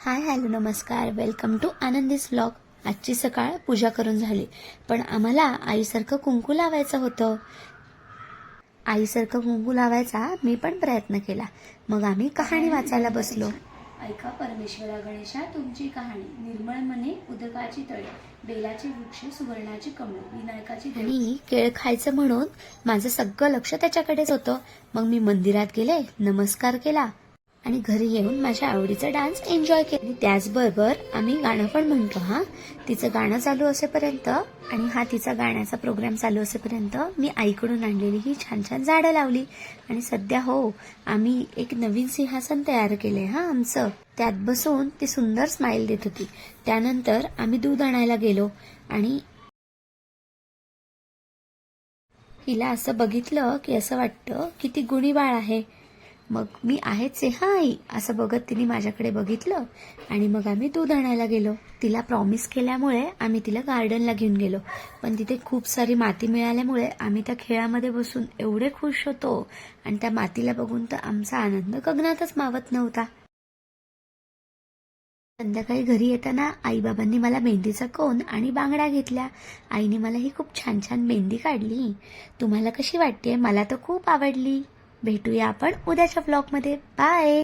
Hi hello नमस्कार, welcome to आनंदीस vlog. आजची सकाळ पूजा करून झाली, पण आम्हाला आईसारखं कुंकू लावायचं होतं. आईसारखं कुंकू लावायचा मी पण प्रयत्न केला. मग आम्ही कहाणी वाचायला बसलो. ऐका परमेश्वरा गणेशा तुमची कहाणी. निर्मळ मने उदकाची तळे, बेलाचे वृक्ष, सुवर्णाची कमळ, विनायकाची आणि केळ खायचं म्हणून माझं सगळं लक्ष त्याच्याकडेच होतं. मग मी मंदिरात गेले, नमस्कार केला आणि घरी येऊन माझ्या आवडीचा डान्स एन्जॉय केला. आणि त्याचबरोबर आम्ही गाणं पण म्हणतो. तिचं गाणं चालू असेपर्यंत आणि तिचा गाण्याचा प्रोग्राम चालू असेपर्यंत मी आईकडून आणलेली ही छान छान झाडं लावली. आणि सध्या आम्ही एक नवीन सिंहासन तयार केले आमचं. त्यात बसून ती सुंदर स्माइल देत होती. त्यानंतर आम्ही दूध आणायला गेलो आणि हिला असं बघितलं की असं वाटतं की ती गुणी बाळ आहे. मग मी आहेच आहे आई असं बघत तिने माझ्याकडे बघितलं आणि मग आम्ही दूध आणायला गेलो. तिला प्रॉमिस केल्यामुळे आम्ही तिला गार्डनला घेऊन गेलो, पण तिथे खूप सारी माती मिळाल्यामुळे आम्ही त्या खेळामध्ये बसून एवढे खुश होतो आणि त्या मातीला बघून तर आमचा आनंद गगनातच मावत नव्हता. संध्याकाळी घरी येताना आईबाबांनी मला मेहंदीचा कोन आणि बांगड्या घेतल्या. आईने मला ही खूप छान छान मेहंदी काढली. तुम्हाला कशी वाटते? मला तर खूप आवडली. भेटूया आपण उद्याच्या व्लॉगमध्ये. बाय.